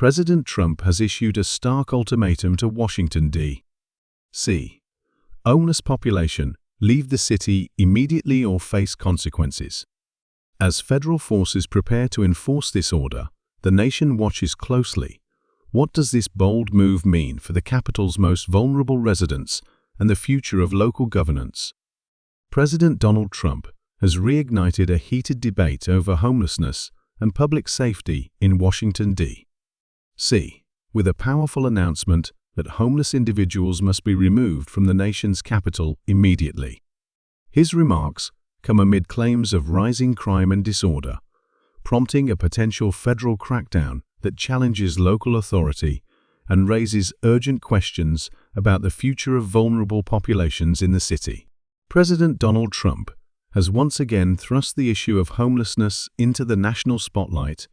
President Trump has issued a stark ultimatum to Washington, D.C. Homeless population, leave the city immediately or face consequences. As federal forces prepare to enforce this order, the nation watches closely. What does this bold move mean for the capital's most vulnerable residents and the future of local governance? President Donald Trump has reignited a heated debate over homelessness and public safety in Washington, D.C., with a powerful announcement that homeless individuals must be removed from the nation's capital immediately. His remarks come amid claims of rising crime and disorder, prompting a potential federal crackdown that challenges local authority and raises urgent questions about the future of vulnerable populations in the city. President Donald Trump has once again thrust the issue of homelessness into the national spotlight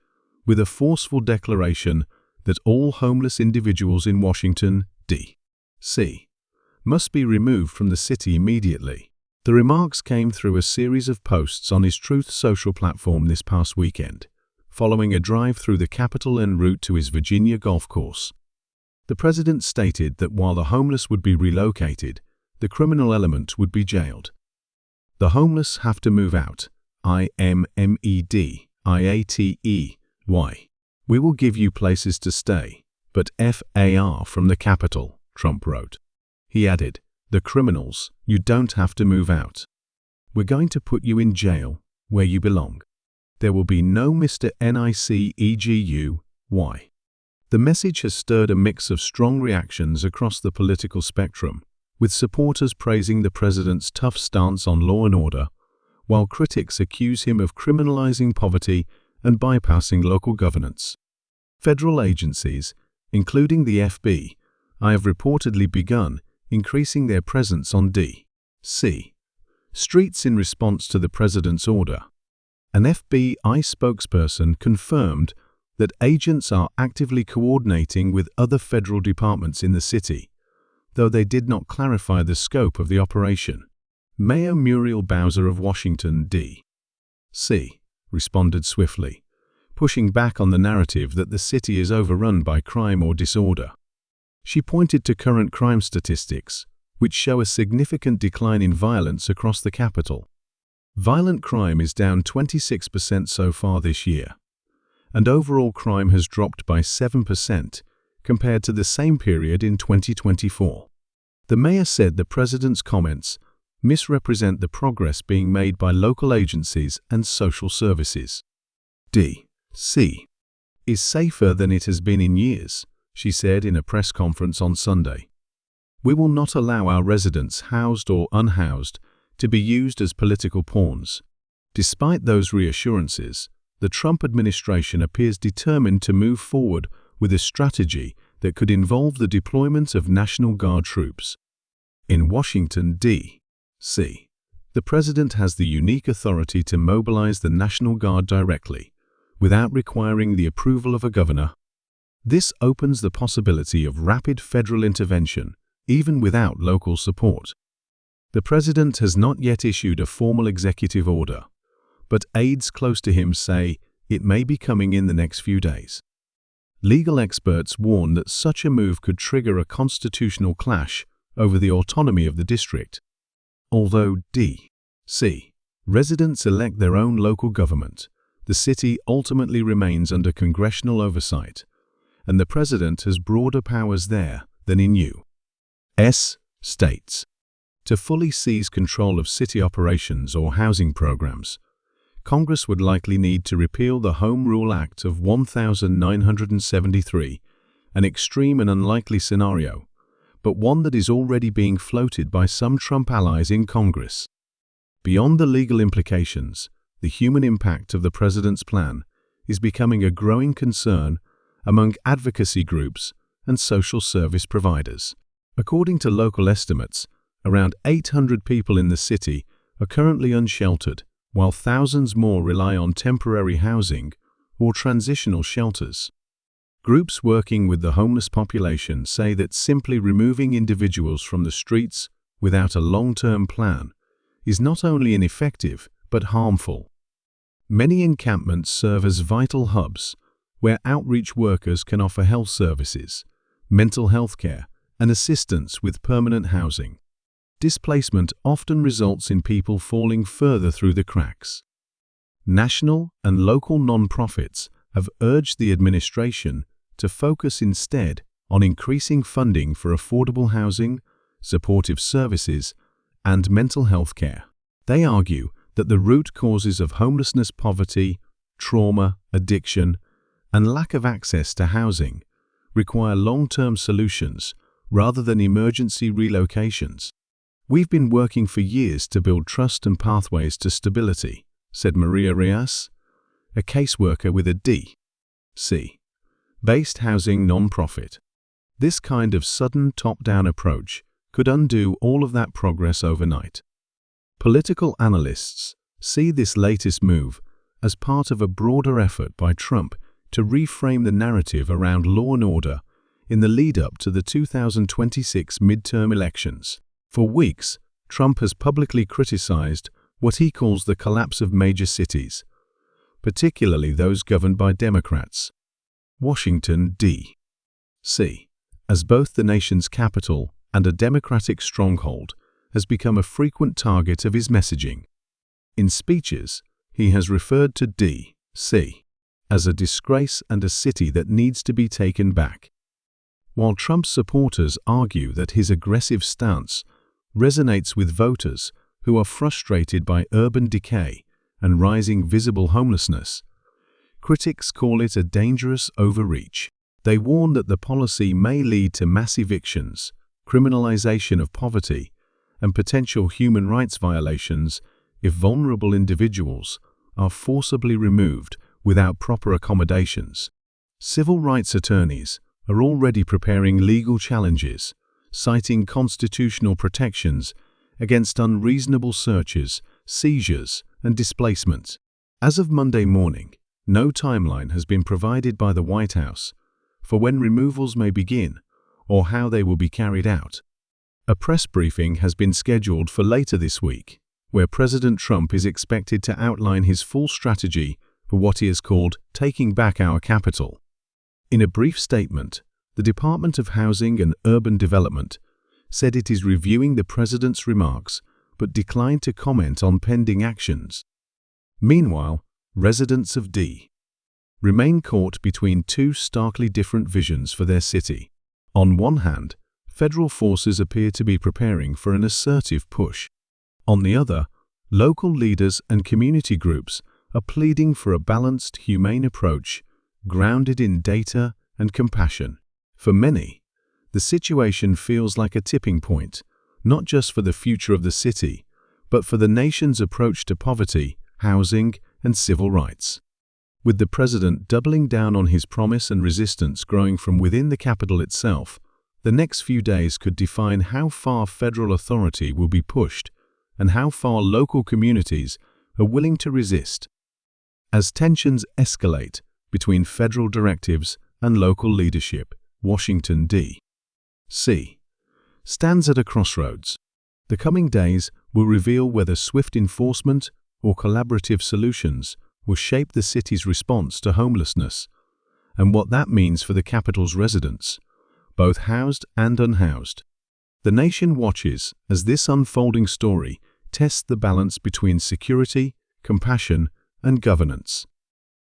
with a forceful declaration that all homeless individuals in Washington, D.C. must be removed from the city immediately. The remarks came through a series of posts on his Truth Social platform this past weekend, following a drive through the Capitol en route to his Virginia golf course. The president stated that while the homeless would be relocated, the criminal element would be jailed. The homeless have to move out. IMMEDIATEY. We will give you places to stay, but FAR from the Capitol, Trump wrote. He added, the criminals, you don't have to move out. We're going to put you in jail, where you belong. There will be no Mr. NICEGUY. The message has stirred a mix of strong reactions across the political spectrum, with supporters praising the president's tough stance on law and order, while critics accuse him of criminalizing poverty and bypassing local governance. Federal agencies, including the FBI, have reportedly begun increasing their presence on D.C. streets in response to the president's order. An FBI spokesperson confirmed that agents are actively coordinating with other federal departments in the city, though they did not clarify the scope of the operation. Mayor Muriel Bowser of Washington, D.C. responded swiftly, pushing back on the narrative that the city is overrun by crime or disorder. She pointed to current crime statistics, which show a significant decline in violence across the capital. Violent crime is down 26% so far this year, and overall crime has dropped by 7% compared to the same period in 2024. The mayor said the president's comments misrepresent the progress being made by local agencies and social services. D.C. is safer than it has been in years, she said in a press conference on Sunday. We will not allow our residents, housed or unhoused, to be used as political pawns. Despite those reassurances, the Trump administration appears determined to move forward with a strategy that could involve the deployment of National Guard troops. In Washington, D.C., the president has the unique authority to mobilize the National Guard directly, without requiring the approval of a governor. This opens the possibility of rapid federal intervention, even without local support. The president has not yet issued a formal executive order, but aides close to him say it may be coming in the next few days. Legal experts warn that such a move could trigger a constitutional clash over the autonomy of the district. Although D.C. residents elect their own local government, the city ultimately remains under congressional oversight, and the president has broader powers there than in U.S. states. To fully seize control of city operations or housing programs, Congress would likely need to repeal the Home Rule Act of 1973, an extreme and unlikely scenario, but one that is already being floated by some Trump allies in Congress. Beyond the legal implications, the human impact of the president's plan is becoming a growing concern among advocacy groups and social service providers. According to local estimates, around 800 people in the city are currently unsheltered, while thousands more rely on temporary housing or transitional shelters. Groups working with the homeless population say that simply removing individuals from the streets without a long-term plan is not only ineffective but harmful. Many encampments serve as vital hubs, where outreach workers can offer health services, mental health care, and assistance with permanent housing. Displacement often results in people falling further through the cracks. National and local non-profits have urged the administration to focus instead on increasing funding for affordable housing, supportive services, and mental health care. They argue that the root causes of homelessness, poverty, trauma, addiction, and lack of access to housing require long-term solutions rather than emergency relocations. "We've been working for years to build trust and pathways to stability," said Maria Reyes, a caseworker with a D.C. based housing non-profit. This kind of sudden top-down approach could undo all of that progress overnight. Political analysts see this latest move as part of a broader effort by Trump to reframe the narrative around law and order in the lead-up to the 2026 midterm elections. For weeks, Trump has publicly criticized what he calls the collapse of major cities, particularly those governed by Democrats. Washington, D.C., as both the nation's capital and a Democratic stronghold, has become a frequent target of his messaging. In speeches, he has referred to D.C. as a disgrace and a city that needs to be taken back. While Trump's supporters argue that his aggressive stance resonates with voters who are frustrated by urban decay and rising visible homelessness, critics call it a dangerous overreach. They warn that the policy may lead to mass evictions, criminalization of poverty, and potential human rights violations if vulnerable individuals are forcibly removed without proper accommodations. Civil rights attorneys are already preparing legal challenges, citing constitutional protections against unreasonable searches, seizures, and displacement. As of Monday morning, no timeline has been provided by the White House for when removals may begin or how they will be carried out. A press briefing has been scheduled for later this week, where President Trump is expected to outline his full strategy for what he has called taking back our capital. In a brief statement, the Department of Housing and Urban Development said it is reviewing the president's remarks but declined to comment on pending actions. Meanwhile, residents of D.C. remain caught between two starkly different visions for their city. On one hand, federal forces appear to be preparing for an assertive push. On the other, local leaders and community groups are pleading for a balanced, humane approach grounded in data and compassion. For many, the situation feels like a tipping point, not just for the future of the city, but for the nation's approach to poverty, housing, and civil rights. With the president doubling down on his promise and resistance growing from within the capital itself, the next few days could define how far federal authority will be pushed and how far local communities are willing to resist. As tensions escalate between federal directives and local leadership, Washington, D.C. stands at a crossroads. The coming days will reveal whether swift enforcement or collaborative solutions will shape the city's response to homelessness, and what that means for the capital's residents, both housed and unhoused. The nation watches as this unfolding story tests the balance between security, compassion, and governance.